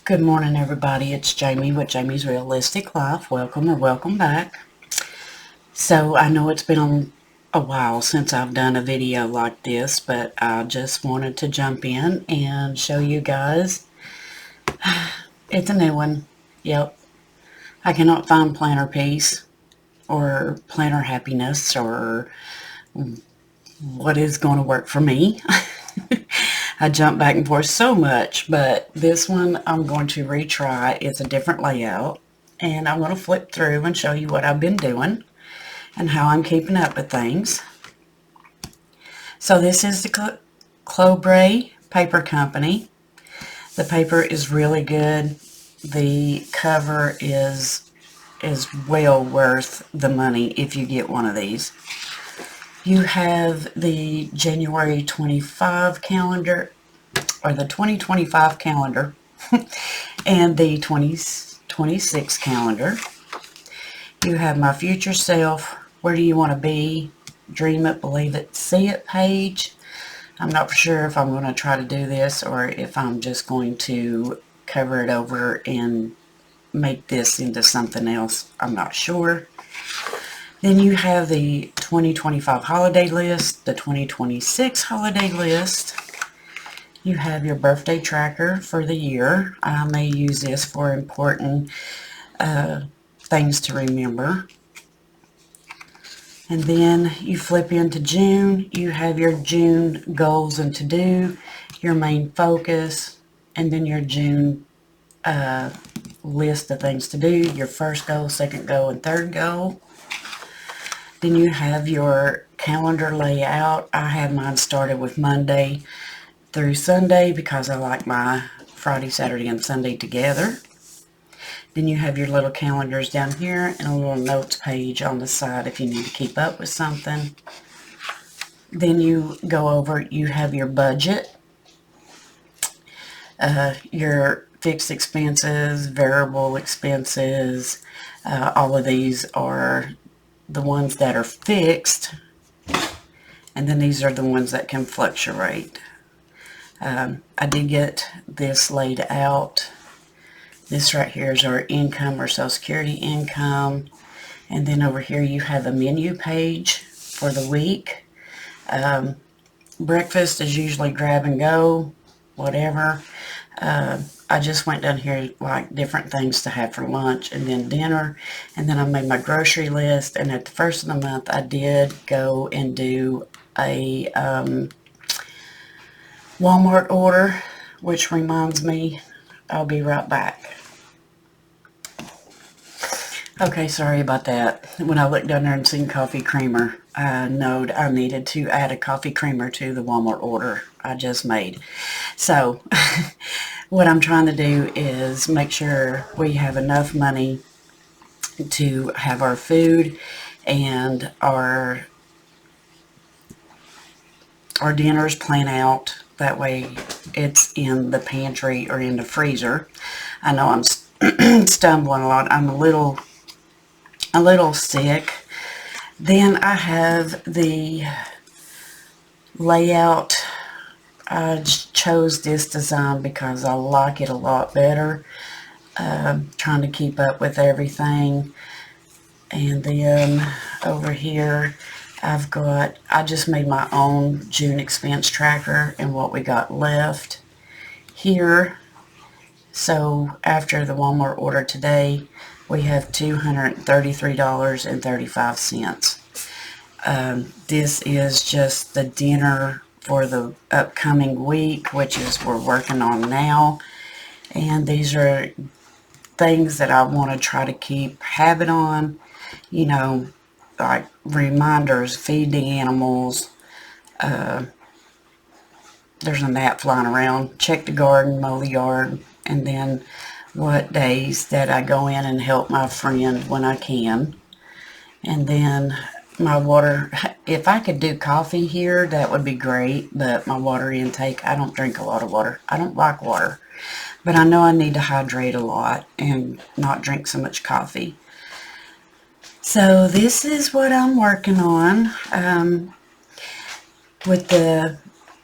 Good morning, everybody. It's Jamie with Jamie's Realistic Life. Welcome or welcome back. So I know it's been a while since I've done a video like this, but I just wanted to jump in and show you guys. It's a new one. Yep. I cannot find planner peace or planner happiness or what is going to work for me. I jump back and forth so much, but this one I'm going to retry. It's a different layout, and I'm going to flip through and show you what I've been doing and how I'm keeping up with things. So this is the Clobray Paper Company. The paper is really good. The cover is well worth the money if you get one of these. You have the January 25 calendar, or the 2025 calendar, and the 2026 calendar. You have my future self, where do you want to be, dream it, believe it, see it page. I'm not for sure if I'm going to try to do this or if I'm just going to cover it over and make this into something else. I'm not sure. Then you have the 2025 holiday list, the 2026 holiday list. You have your birthday tracker for the year. I may use this for important things to remember. And then you flip into June. You have your June goals and to-do, your main focus, and then your June list of things to do, your first goal, second goal, and third goal. Then you have your calendar layout. I have mine started with Monday through Sunday because I like my Friday, Saturday, and Sunday together. Then you have your little calendars down here and a little notes page on the side if you need to keep up with something. Then you go over, you have your budget, your fixed expenses, variable expenses. All of these are the ones that are fixed, and then these are the ones that can fluctuate. I did get this laid out. This right here is our income or Social Security income, and then over here you have a menu page for the week. Breakfast is usually grab and go, whatever. I just went down here like different things to have for lunch, and then dinner, and then I made my grocery list. And at the first of the month I did go and do a Walmart order, which reminds me I'll be right back. Okay, sorry about that. When I looked down there and seen coffee creamer, I knowed I needed to add a coffee creamer to the Walmart order I just made. So what I'm trying to do is make sure we have enough money to have our food and our dinners planned out. That way it's in the pantry or in the freezer. I know I'm stumbling a lot. I'm a little sick. Then I have the layout. I chose this design because I like it a lot better. Trying to keep up with everything. And then over here I just made my own June expense tracker and what we got left here. So after the Walmart order today, we have $233.35. This is just the dinner for the upcoming week, which is we're working on now. And these are things that I want to try to keep habit on, you know, like reminders, feed the animals. There's a gnat flying around. Check the garden, mow the yard, and then what days that I go in and help my friend when I can. And then my water, if I could do coffee here, that would be great, but my water intake, I don't drink a lot of water. I don't like water, but I know I need to hydrate a lot and not drink so much coffee. So this is what I'm working on with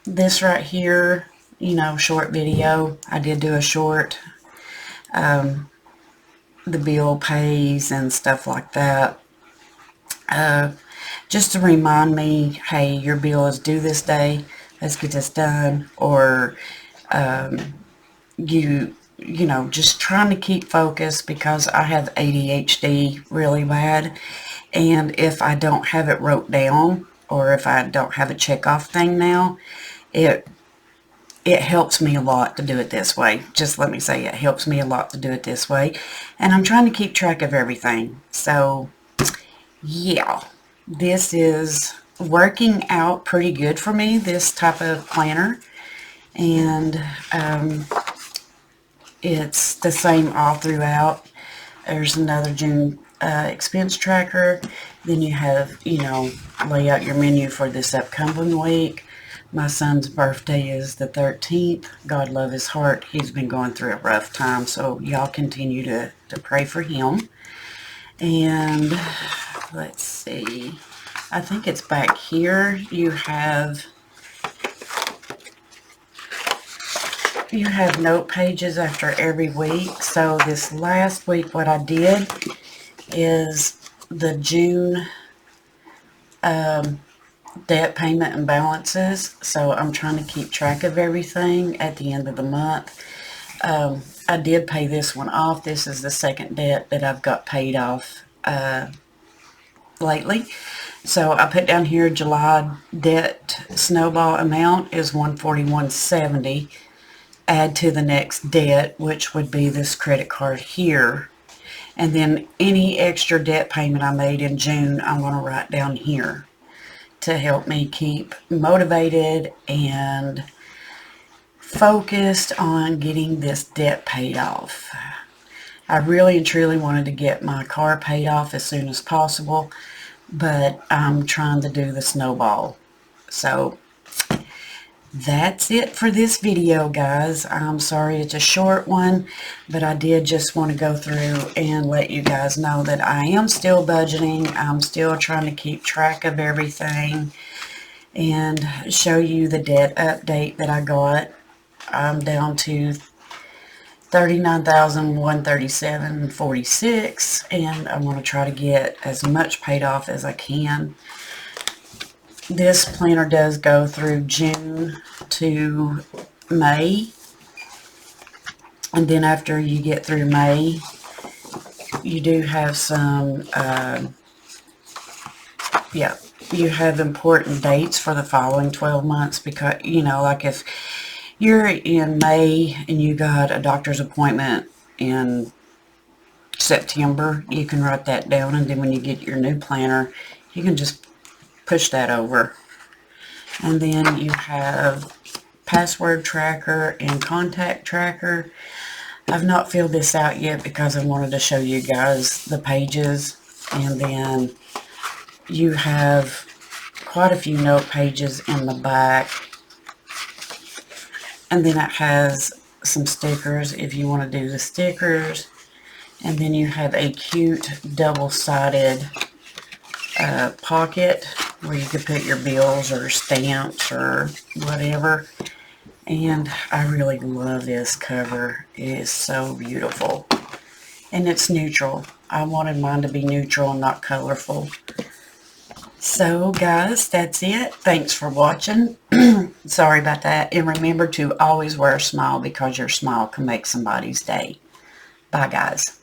this right here, you know, short video. I did do a short the bill pays and stuff like that. Just to remind me, hey, your bill is due this day, let's get this done. Or you know, just trying to keep focused, because I have ADHD really bad, and if I don't have it wrote down, or if I don't have a checkoff thing now, it helps me a lot to do it this way. Just let me say, it helps me a lot to do it this way, and I'm trying to keep track of everything. So yeah, this is working out pretty good for me, this type of planner. And it's the same all throughout. There's another June expense tracker. Then you have, you know, lay out your menu for this upcoming week. My son's birthday is the 13th. God love his heart. He's been going through a rough time, so y'all continue to pray for him. And let's see, I think it's back here. You have note pages after every week. So this last week, what I did is the June debt payment and balances. So I'm trying to keep track of everything at the end of the month. I did pay this one off. This is the second debt that I've got paid off lately. So I put down here July debt snowball amount is $141.70. Add to the next debt, which would be this credit card here. And then any extra debt payment I made in June, I'm going to write down here to help me keep motivated and focused on getting this debt paid off. I really and truly wanted to get my car paid off as soon as possible, but I'm trying to do the snowball. So that's it for this video, guys. I'm sorry it's a short one, but I did just want to go through and let you guys know that I am still budgeting. I'm still trying to keep track of everything and show you the debt update that I got. I'm down to $39,137.46, and I'm going to try to get as much paid off as I can. This planner does go through June to May, and then after you get through May, you do have some, you have important dates for the following 12 months, because, you know, like if you're in May and you got a doctor's appointment in September, you can write that down, and then when you get your new planner, you can just push that over. And then you have password tracker and contact tracker. I've not filled this out yet because I wanted to show you guys the pages. And then you have quite a few note pages in the back. And then it has some stickers if you want to do the stickers. And then you have a cute double-sided pocket where you could put your bills or stamps or whatever. And I really love this cover. It is so beautiful. And it's neutral. I wanted mine to be neutral and not colorful. So guys, that's it. Thanks for watching. Sorry about that. And remember to always wear a smile, because your smile can make somebody's day. Bye guys.